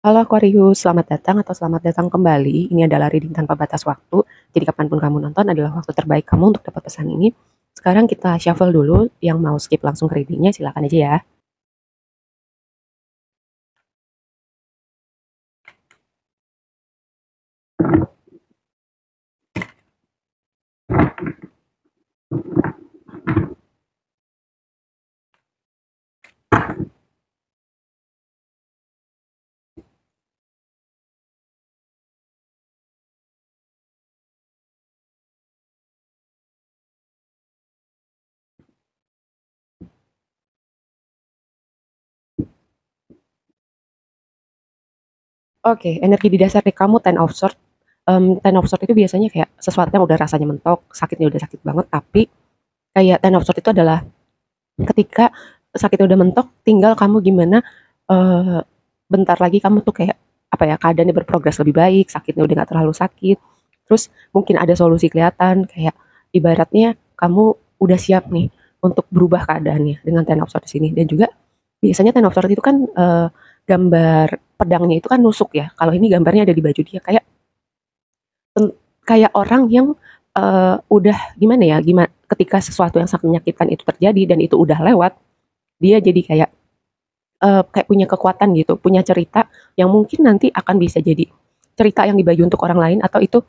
Halo Aquarius, selamat datang atau selamat datang kembali. Ini adalah reading tanpa batas waktu. Jadi kapanpun kamu nonton adalah waktu terbaik kamu untuk dapat pesan ini. Sekarang kita shuffle dulu. Yang mau skip langsung ke readingnya silakan aja ya. Oke, energi di dasar di kamu Ten of Swords. Ten of Swords itu biasanya kayak sesuatu yang udah rasanya mentok, sakitnya udah sakit banget, tapi kayak Ten of Swords itu adalah ketika sakitnya udah mentok, tinggal kamu gimana eh, bentar lagi kamu tuh kayak apa ya, keadaannya berprogres lebih baik, sakitnya udah gak terlalu sakit, terus mungkin ada solusi kelihatan, kayak ibaratnya kamu udah siap nih untuk berubah keadaannya dengan Ten of Swords di sini. Dan juga biasanya Ten of Swords itu kan gambar pedangnya itu kan nusuk ya, kalau ini gambarnya ada di baju dia kayak kayak orang yang udah gimana ya, gimana ketika sesuatu yang sangat menyakitkan itu terjadi dan itu udah lewat, dia jadi kayak kayak punya kekuatan gitu, punya cerita yang mungkin nanti akan bisa jadi cerita yang dibagi untuk orang lain, atau itu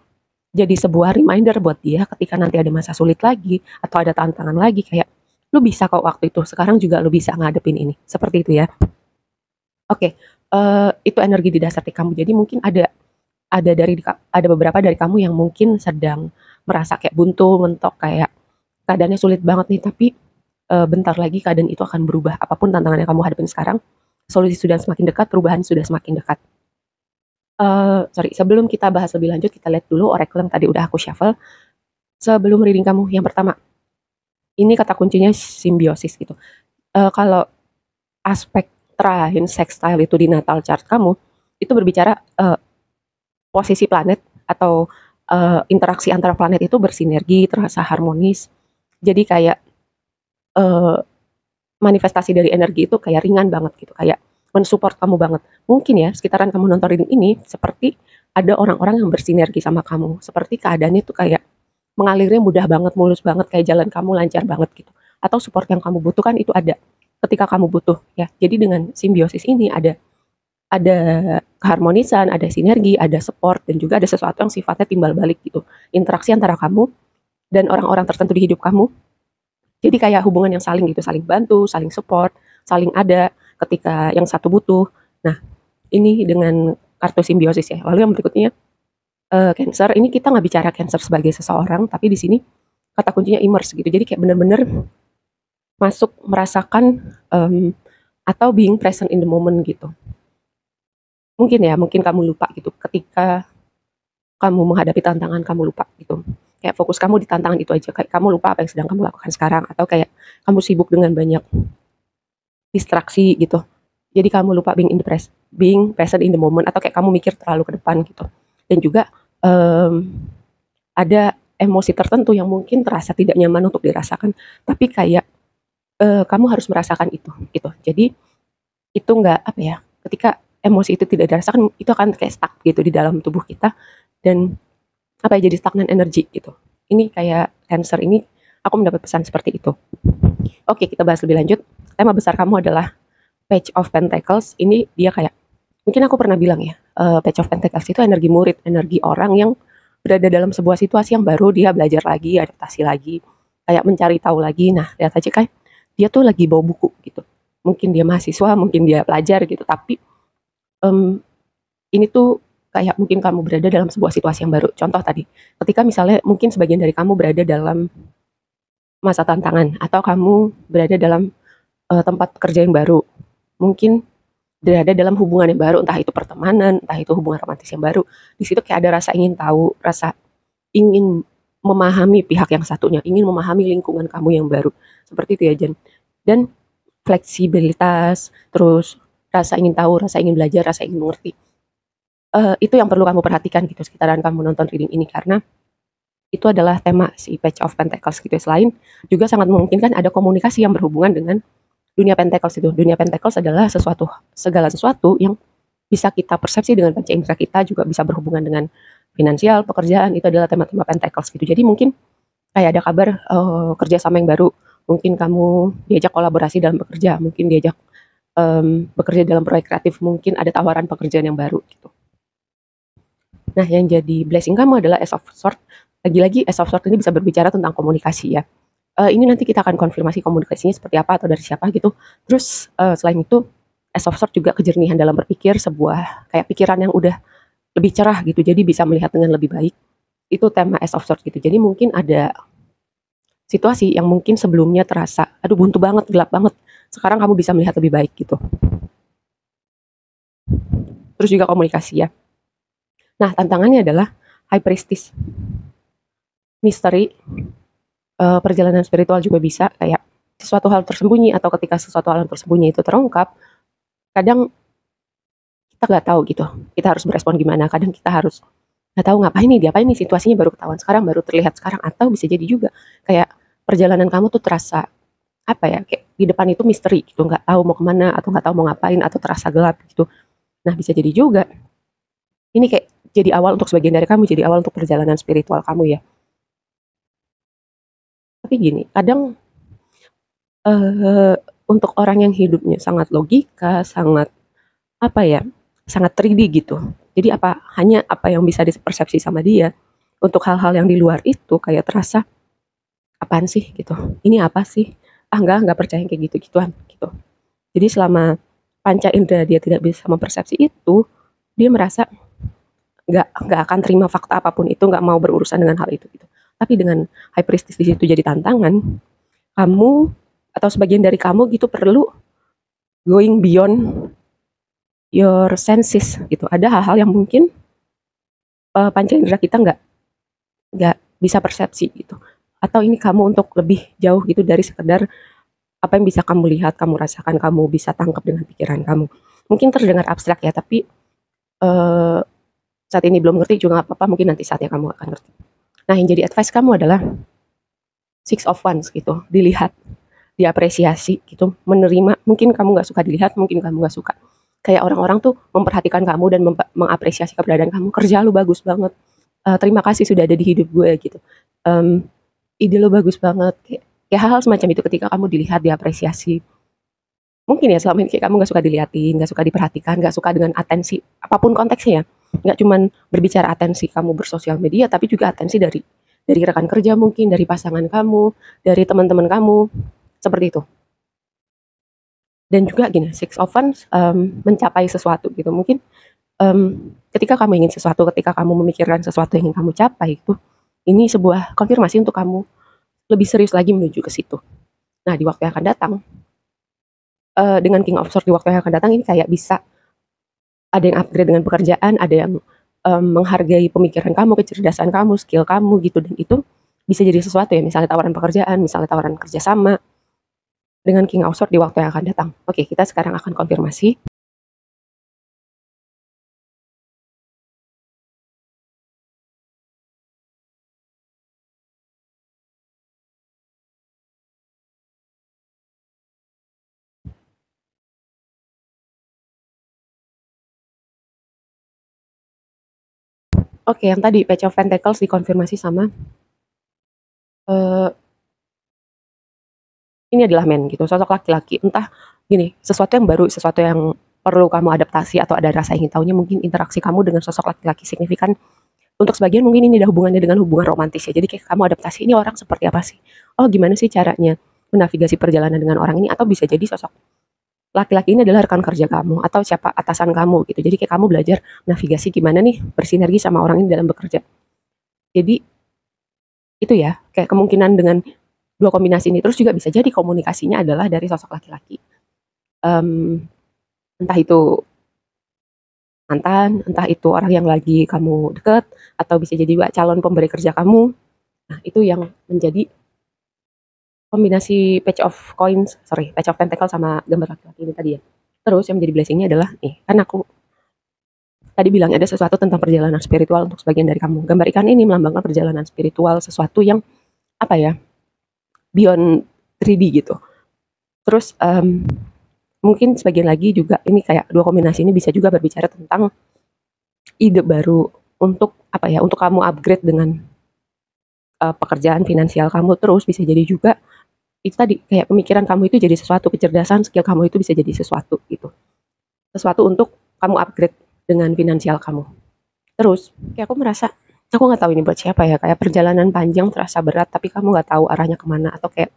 jadi sebuah reminder buat dia ketika nanti ada masa sulit lagi atau ada tantangan lagi, kayak lu bisa kok waktu itu, sekarang juga lu bisa ngadepin ini. Seperti itu ya. Oke, itu energi di dasar di kamu. Jadi mungkin ada beberapa dari kamu yang mungkin sedang merasa kayak buntu, mentok, kayak keadaannya sulit banget nih, tapi bentar lagi keadaan itu akan berubah. Apapun tantangan yang kamu hadapin sekarang, solusi sudah semakin dekat, perubahan sudah semakin dekat. Sorry, sebelum kita bahas lebih lanjut, kita lihat dulu oracle yang tadi udah aku shuffle. Sebelum reading kamu yang pertama, ini kata kuncinya simbiosis gitu. Kalau aspek trine sextile itu di natal chart kamu, itu berbicara posisi planet atau interaksi antara planet itu bersinergi, terasa harmonis. Jadi kayak eh, manifestasi dari energi itu kayak ringan banget gitu, kayak mensupport kamu banget. Mungkin ya, sekitaran kamu nonton reading ini, seperti ada orang-orang yang bersinergi sama kamu. Seperti keadaannya tuh kayak mengalirnya mudah banget, mulus banget, kayak jalan kamu lancar banget gitu. Atau support yang kamu butuhkan itu ada ketika kamu butuh ya. Jadi dengan simbiosis ini ada keharmonisan, ada sinergi, ada support, dan juga ada sesuatu yang sifatnya timbal balik gitu. Interaksi antara kamu dan orang-orang tertentu di hidup kamu. Jadi kayak hubungan yang saling gitu, saling bantu, saling support, saling ada ketika yang satu butuh. Nah, ini dengan kartu simbiosis ya. Lalu yang berikutnya Cancer. Ini kita nggak bicara Cancer sebagai seseorang, tapi di sini kata kuncinya immerse gitu. Jadi kayak bener-bener masuk merasakan atau being present in the moment gitu. Mungkin ya, mungkin kamu lupa gitu ketika kamu menghadapi tantangan, kamu lupa gitu. Kayak fokus kamu di tantangan itu aja, kayak kamu lupa apa yang sedang kamu lakukan sekarang, atau kayak kamu sibuk dengan banyak distraksi gitu. Jadi kamu lupa being present in the moment, atau kayak kamu mikir terlalu ke depan gitu. Dan juga um, ada emosi tertentu yang mungkin terasa tidak nyaman untuk dirasakan, tapi kayak kamu harus merasakan itu gitu. Jadi itu nggak apa ya, ketika emosi itu tidak dirasakan, itu akan kayak stuck gitu di dalam tubuh kita, dan apa ya, jadi stagnan energi gitu. Ini kayak Cancer ini, aku mendapat pesan seperti itu. Oke, kita bahas lebih lanjut. Tema besar kamu adalah Page of Pentacles. Ini dia kayak, mungkin aku pernah bilang ya, Page of Pentacles itu energi murid, energi orang yang berada dalam sebuah situasi yang baru, dia belajar lagi, adaptasi lagi, kayak mencari tahu lagi. Nah, lihat aja kan, dia tuh lagi bawa buku gitu. Mungkin dia mahasiswa, mungkin dia pelajar gitu, tapi um, ini tuh kayak mungkin kamu berada dalam sebuah situasi yang baru. Contoh tadi, ketika misalnya mungkin sebagian dari kamu berada dalam masa tantangan, atau kamu berada dalam tempat kerja yang baru, mungkin berada dalam hubungan yang baru, entah itu pertemanan, entah itu hubungan romantis yang baru. Di situ kayak ada rasa ingin tahu, rasa ingin memahami pihak yang satunya, ingin memahami lingkungan kamu yang baru. Seperti itu ya, Jen. Dan fleksibilitas, terus rasa ingin tahu, rasa ingin belajar, rasa ingin mengerti. Itu yang perlu kamu perhatikan gitu sekitaran kamu nonton reading ini, karena itu adalah tema si Page of Pentacles gitu. Selain juga sangat memungkinkan ada komunikasi yang berhubungan dengan dunia Pentacles itu. Dunia Pentacles adalah segala sesuatu yang bisa kita persepsi dengan panca indera kita, juga bisa berhubungan dengan finansial, pekerjaan, itu adalah tema-tema pentacles gitu. Jadi mungkin kayak ada kabar kerja sama yang baru, mungkin kamu diajak kolaborasi dalam bekerja, mungkin diajak bekerja dalam proyek kreatif, mungkin ada tawaran pekerjaan yang baru gitu. Nah, yang jadi blessing kamu adalah Ace of Swords. Lagi-lagi Ace of Swords ini bisa berbicara tentang komunikasi ya. Ini nanti kita akan konfirmasi komunikasinya seperti apa atau dari siapa gitu. Terus selain itu Ace of Swords juga kejernihan dalam berpikir, sebuah kayak pikiran yang udah lebih cerah gitu, jadi bisa melihat dengan lebih baik. Itu tema Ace of Swords gitu. Jadi mungkin ada situasi yang mungkin sebelumnya terasa, aduh buntu banget, gelap banget. Sekarang kamu bisa melihat lebih baik gitu. Terus juga komunikasi ya. Nah, tantangannya adalah High Priestess. Misteri, perjalanan spiritual juga bisa, kayak sesuatu hal tersembunyi, atau ketika sesuatu hal yang tersembunyi itu terungkap, kadang kita nggak tahu gitu, kita harus berespon gimana. Kadang kita harus nggak tahu ngapain nih, diapain nih, situasinya baru ketahuan sekarang, baru terlihat sekarang. Atau bisa jadi juga kayak perjalanan kamu tuh terasa apa ya, kayak di depan itu misteri gitu, nggak tahu mau kemana, atau nggak tahu mau ngapain, atau terasa gelap gitu. Nah, bisa jadi juga ini kayak jadi awal untuk sebagian dari kamu, jadi awal untuk perjalanan spiritual kamu ya. Tapi gini, kadang untuk orang yang hidupnya sangat logika, sangat apa ya, sangat 3D gitu. Jadi hanya apa yang bisa dipersepsi sama dia. Untuk hal-hal yang di luar itu kayak terasa, apaan sih gitu. Ini apa sih? Enggak percaya yang kayak gitu-gituan gitu. Jadi selama panca indera dia tidak bisa mempersepsi itu, dia merasa nggak akan terima fakta apapun itu, nggak mau berurusan dengan hal itu gitu. Tapi dengan High Priestess di situ jadi tantangan, kamu atau sebagian dari kamu gitu perlu going beyond your senses gitu. Ada hal-hal yang mungkin panca indera kita nggak bisa persepsi gitu. Atau ini kamu untuk lebih jauh gitu dari sekedar apa yang bisa kamu lihat, kamu rasakan, kamu bisa tangkap dengan pikiran kamu. Mungkin terdengar abstrak ya, tapi saat ini belum ngerti juga nggak apa-apa, mungkin nanti saatnya kamu akan ngerti. Nah, yang jadi advice kamu adalah Six of Wands gitu, dilihat, diapresiasi gitu, menerima. Mungkin kamu nggak suka dilihat, mungkin kamu nggak suka. Kayak orang-orang tuh memperhatikan kamu dan mengapresiasi keberadaan kamu. Kerja lu bagus banget. Terima kasih sudah ada di hidup gue gitu. Ide lu bagus banget. Kayak hal-hal semacam itu ketika kamu dilihat, diapresiasi. Mungkin ya selama ini kayak kamu nggak suka dilihatin, nggak suka diperhatikan, nggak suka dengan atensi, apapun konteksnya ya. Nggak cuman berbicara atensi kamu bersosial media, tapi juga atensi dari rekan kerja mungkin, dari pasangan kamu, dari teman-teman kamu, seperti itu. Dan juga gini, Six of Wands mencapai sesuatu gitu. Mungkin ketika kamu ingin sesuatu, ketika kamu memikirkan sesuatu yang ingin kamu capai itu, ini sebuah konfirmasi untuk kamu lebih serius lagi menuju ke situ. Nah, di waktu yang akan datang, dengan King of Swords di waktu yang akan datang ini kayak bisa ada yang upgrade dengan pekerjaan, ada yang menghargai pemikiran kamu, kecerdasan kamu, skill kamu gitu, dan itu bisa jadi sesuatu ya, misalnya tawaran pekerjaan, misalnya tawaran kerjasama dengan King of Swords di waktu yang akan datang. Oke, kita sekarang akan konfirmasi. Oke, yang tadi Page of Pentacles dikonfirmasi sama ini adalah men gitu, sosok laki-laki. Entah gini, sesuatu yang baru, sesuatu yang perlu kamu adaptasi atau ada rasa ingin tahunya, mungkin interaksi kamu dengan sosok laki-laki signifikan. Untuk sebagian mungkin ini ada hubungannya dengan hubungan romantis ya. Jadi kayak kamu adaptasi, ini orang seperti apa sih? Oh, gimana sih caranya menavigasi perjalanan dengan orang ini? Atau bisa jadi sosok laki-laki ini adalah rekan kerja kamu atau siapa atasan kamu gitu. Jadi kayak kamu belajar navigasi gimana nih bersinergi sama orang ini dalam bekerja. Jadi itu ya, kayak kemungkinan dengan dua kombinasi ini. Terus juga bisa jadi komunikasinya adalah dari sosok laki-laki. Entah itu mantan, entah itu orang yang lagi kamu deket, atau bisa jadi juga calon pemberi kerja kamu. Nah, itu yang menjadi kombinasi Page of Pentacles sama gambar laki-laki ini tadi ya. Terus yang menjadi blessingnya adalah nih, kan aku tadi bilang ada sesuatu tentang perjalanan spiritual untuk sebagian dari kamu. Gambar ikan ini melambangkan perjalanan spiritual, sesuatu yang apa ya, beyond 3D gitu. Terus mungkin sebagian lagi juga ini kayak dua kombinasi ini bisa juga berbicara tentang ide baru untuk apa ya, untuk kamu upgrade dengan pekerjaan finansial kamu. Terus bisa jadi juga itu tadi kayak pemikiran kamu itu jadi sesuatu, kecerdasan skill kamu itu bisa jadi sesuatu gitu. Sesuatu untuk kamu upgrade dengan finansial kamu. Terus kayak aku merasa aku nggak tahu ini buat siapa ya, kayak perjalanan panjang terasa berat tapi kamu nggak tahu arahnya kemana, atau kayak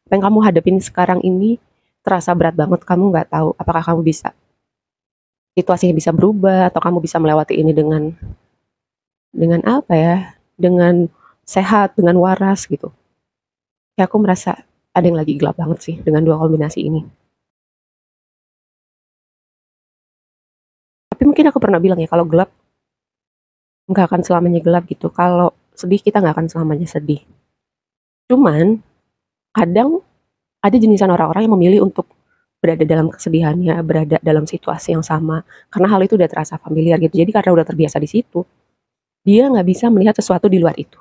apa yang kamu hadapin sekarang ini terasa berat banget, kamu nggak tahu apakah kamu bisa situasinya bisa berubah atau kamu bisa melewati ini dengan apa ya, dengan sehat, dengan waras gitu. Kayak aku merasa ada yang lagi gelap banget sih dengan dua kombinasi ini. Tapi mungkin aku pernah bilang ya kalau gelap nggak akan selamanya gelap gitu. Kalau sedih kita nggak akan selamanya sedih. Cuman kadang ada jenisan orang-orang yang memilih untuk berada dalam kesedihannya, berada dalam situasi yang sama, karena hal itu udah terasa familiar gitu. Jadi karena udah terbiasa di situ, dia nggak bisa melihat sesuatu di luar itu.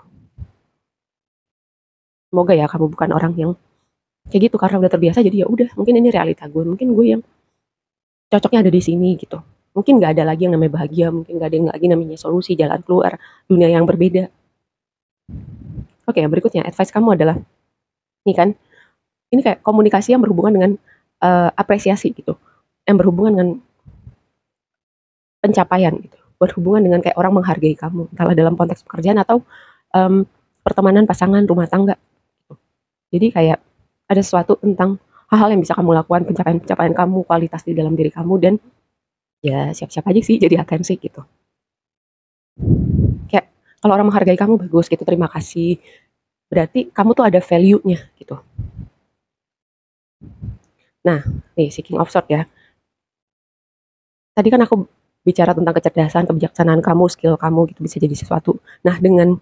Semoga ya kamu bukan orang yang kayak gitu karena udah terbiasa jadi ya udah mungkin ini realita gue, mungkin gue yang cocoknya ada di sini gitu. Mungkin nggak ada lagi yang namanya bahagia, mungkin nggak ada yang lagi namanya solusi, jalan keluar, dunia yang berbeda. Oke, yang berikutnya advice kamu adalah, nih kan, ini kayak komunikasi yang berhubungan dengan apresiasi gitu, yang berhubungan dengan pencapaian gitu, berhubungan dengan kayak orang menghargai kamu, entahlah dalam konteks pekerjaan atau um, pertemanan, pasangan, rumah tangga. Gitu. Jadi kayak ada sesuatu tentang hal-hal yang bisa kamu lakukan, pencapaian-pencapaian kamu, kualitas di dalam diri kamu, dan ya siap-siap aja sih jadi atensi gitu. Kayak kalau orang menghargai kamu bagus gitu, terima kasih. Berarti kamu tuh ada value-nya gitu. Nah, nih seeking of sort ya. Tadi kan aku bicara tentang kecerdasan, kebijaksanaan kamu, skill kamu gitu bisa jadi sesuatu. Nah, dengan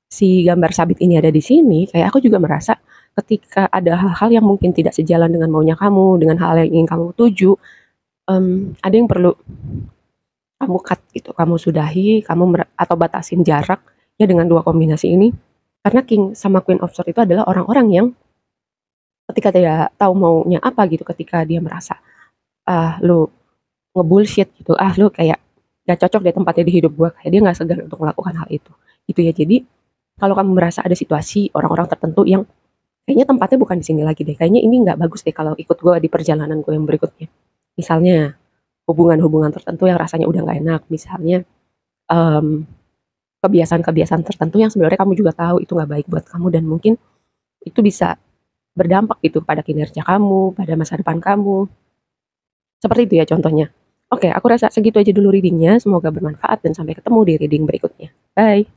si gambar sabit ini ada di sini, kayak aku juga merasa ketika ada hal-hal yang mungkin tidak sejalan dengan maunya kamu, dengan hal yang ingin kamu tuju, ada yang perlu kamu cut gitu, kamu sudahi, atau batasin jarak ya dengan dua kombinasi ini. Karena King sama Queen of Swords itu adalah orang-orang yang ketika tidak tahu maunya apa gitu, ketika dia merasa lu ngebullshit gitu, lu kayak gak cocok deh tempatnya di hidup gue, kayak dia nggak segan untuk melakukan hal itu gitu ya. Jadi kalau kamu merasa ada situasi orang-orang tertentu yang kayaknya tempatnya bukan di sini lagi deh, kayaknya ini nggak bagus deh kalau ikut gue di perjalanan gue yang berikutnya, misalnya hubungan-hubungan tertentu yang rasanya udah nggak enak, misalnya em, kebiasaan-kebiasaan tertentu yang sebenarnya kamu juga tahu itu nggak baik buat kamu dan mungkin itu bisa berdampak gitu pada kinerja kamu, pada masa depan kamu. Seperti itu ya contohnya. Oke, aku rasa segitu aja dulu readingnya. Semoga bermanfaat dan sampai ketemu di reading berikutnya. Bye.